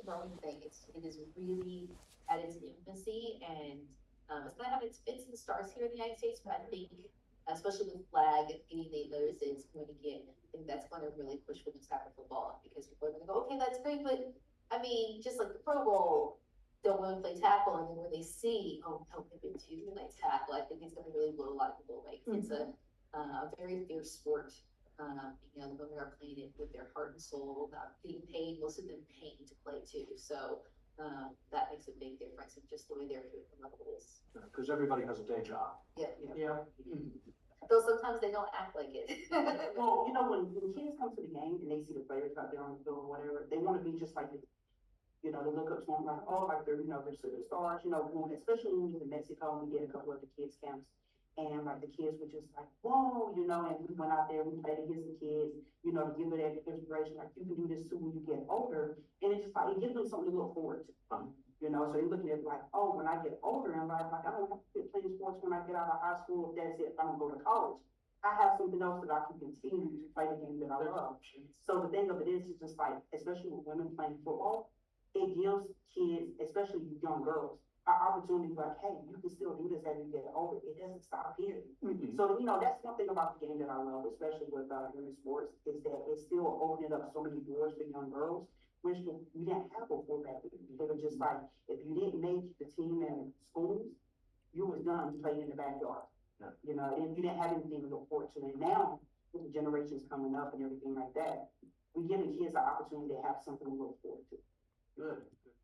growing thing. It is really at its infancy, and it's gonna have its fits and starts here in the United States. But I think, especially with flag getting the notice, it's going to get. I think that's going to really push women's tackle football because people are going to go, okay, that's great, but I mean, just like the Pro Bowl, they'll want to play tackle, and then when they see, oh, no, they've been too like tackle, I think it's going to really blow a lot of people away. It's a very fierce sport. You know, the women are playing it with their heart and soul, being paid, most of them paying to play too. So that makes a big difference in just the way their level is. Because everybody has a day job. Yeah. Though sometimes they don't act like it. Well, you know, when kids come to the game and they see the players out there on the field or whatever, they want to be just like the, you know, they look up to them like, oh, like they're, you know, they're superstars, you know, especially when we was in Mexico and we did a couple of the kids camps. And like the kids were just like, whoa, you know, and we went out there, we played against the kids, you know, to give it that inspiration, like you can do this too when you get older. And it's just like, it gives them something to look forward to. You know, so they're looking at it like, oh, when I get older in life, like I don't have to quit playing sports when I get out of high school, if that's it, if I don't go to college. I have something else that I can continue to play the game that I love. So the thing of it is just like, especially with women playing football, it gives kids, especially young girls, an opportunity like, hey, you can still do this as you get older. It doesn't stop here. So, you know, that's one thing about the game that I love, especially with women's sports, is that it's still opening up so many doors for young girls, which we didn't have before that. They were just like, if you didn't make the team in schools, you was done, you played in the backyard. Yeah. You know, and you didn't have anything to look forward to. And now, with the generations coming up and everything like that, we're giving kids an opportunity to have something to look forward to. Good.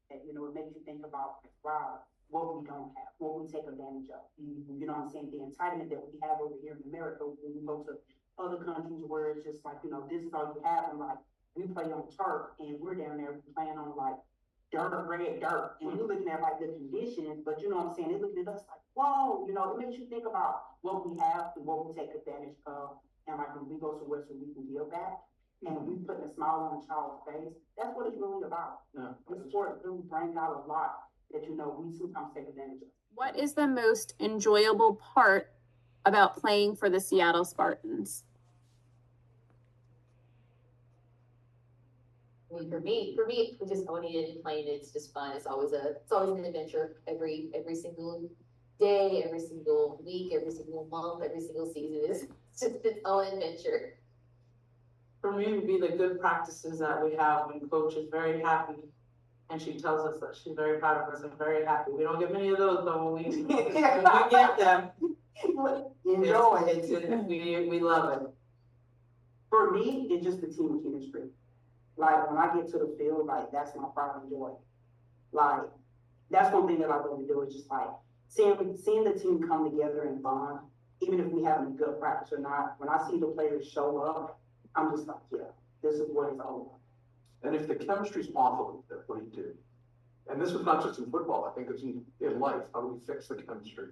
And, you know, it makes you think about, wow, what we don't have, what we take advantage of. You know what I'm saying? The entitlement that we have over here in America, when we go to other countries where it's just like, you know, this is all you have, and like, we play on turf, and we're down there playing on like dirt, red dirt, and you're looking at like the conditions, but you know what I'm saying? They look at us like, whoa, you know, it makes you think about what we have and what we take advantage of, and like when we go somewhere so we can give back, and we putting a smile on a child's face, that's what it's really about. Yeah. The sport really brings out a lot that, you know, we sometimes take advantage of. What is the most enjoyable part about playing for the Seattle Spartans? I mean, for me, just owning it and playing it, it's just fun. It's always an adventure every single day, every single week, every single month, every single season is just its own adventure. For me, it would be the good practices that we have when coach is very happy and she tells us that she's very proud of us and very happy. We don't get many of those, though, when we get them. Enjoy it. We love it. For me, it's just the team chemistry. Like, when I get to the field, like, that's my pride and joy. Like, that's one thing that I love to do, is just like, seeing the team come together and bond, even if we have a good practice or not. When I see the players show up, I'm just like, yeah, this is what it's all about. And if the chemistry's awful, what do you do? And this was not just in football, I think it's in life. How do we fix the chemistry?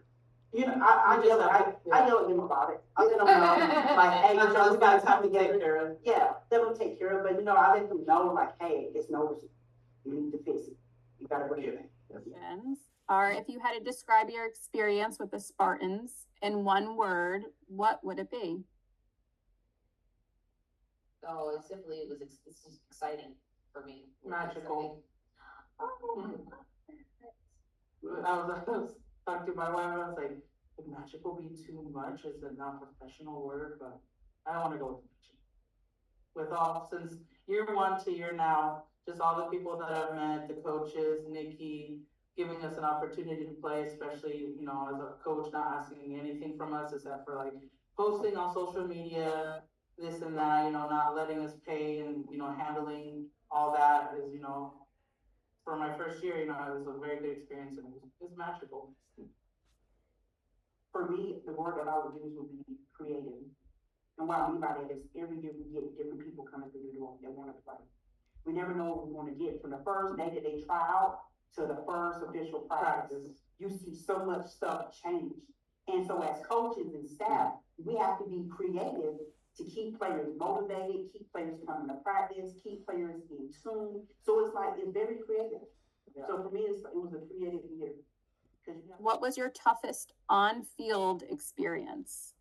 You know, I yell at them about it. I let them know, like, hey, you know, we got time to take care of it. Yeah, let them take care of it, but you know, I let them know, like, hey, it's no, you need to fix it. You gotta bring it in. Questions are, if you had to describe your experience with the Spartans in one word, what would it be? Oh, it's just exciting for me. Magical. Oh. I was talking to my wife, and I was like, would magical be too much? Is it not a professional word? But I don't want to go with magic. With all, since year one to year now, just all the people that I've met, the coaches, Nikki, giving us an opportunity to play, especially, you know, as a coach, not asking anything from us except for like posting on social media, this and that, you know, not letting us pay and, you know, handling all that is, you know, for my first year, you know, it was a very good experience and it was magical. For me, the word that I would use would be creative. And what I mean by that is every year we get different people coming through the door that want to play. We never know what we're going to get from the first day that they try out to the first official practice. You see so much stuff change. And so as coaches and staff, we have to be creative to keep players motivated, keep players coming to practice, keep players in tune. So it's like, it's very creative. Yeah. So for me, it was a creative year. What was your toughest on-field experience?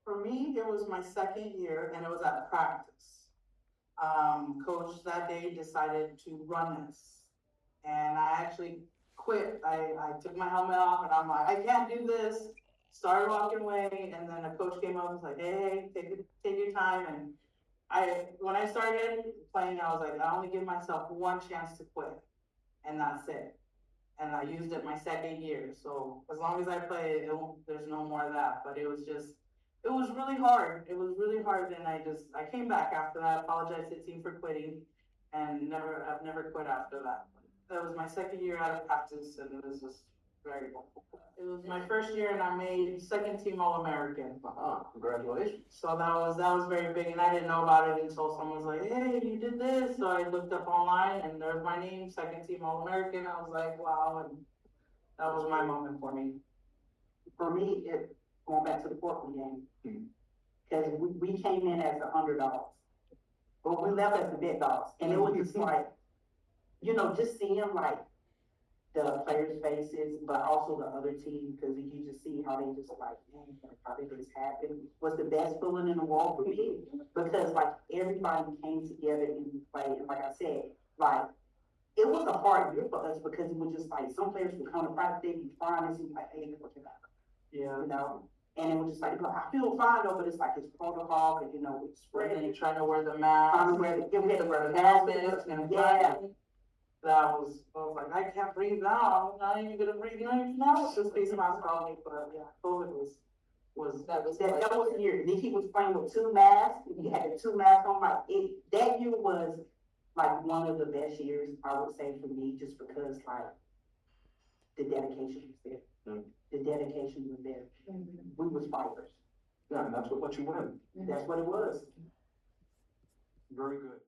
For me, it was my second year and it was at practice. coach that day decided to run this. And I actually quit. I took my helmet off and I'm like, I can't do this. Started walking away, and then a coach came up and was like, hey, take your time. And when I started playing, I was like, I only give myself one chance to quit, and that's it. And I used it my second year, so as long as I play, there's no more of that. But it was really hard. It was really hard, and I came back after that, apologized to the team for quitting, and I've never quit after that. That was my second year out of practice, and it was just very cool. It was my first year, and I made second team All-American. Congratulations. So that was very big, and I didn't know about it until someone was like, hey, you did this. So I looked up online, and there's my name, second team All-American. I was like, wow, and that was my moment for me. For me, going back to the Portland game, because we came in as the underdogs, but we left as the big dogs, and it was just like, just seeing like the players' faces, but also the other team, because you just see how they just like, man, how did this happen? Was the best feeling in the world for me, because like everybody came together and we played, and like I said, like it was a hard year for us because it was just like some players would come to practice, they'd be fine, and like, hey, what you got? Yeah. And it was just like, I feel fine though, but it's like it's protocol, and it's spreading. And trying to wear the mask. We had to wear the mask, mask, and yeah. I was like, I can't breathe now. I'm not even gonna breathe now. It's just face mask on me, but yeah, COVID That was the year. Then he was playing with two masks. He had the two masks on. Like that year was like one of the best years, I would say, for me, just because like the dedication was there. The dedication was there. We was fighters. Yeah, and that's what let you win. That's what it was. Very good.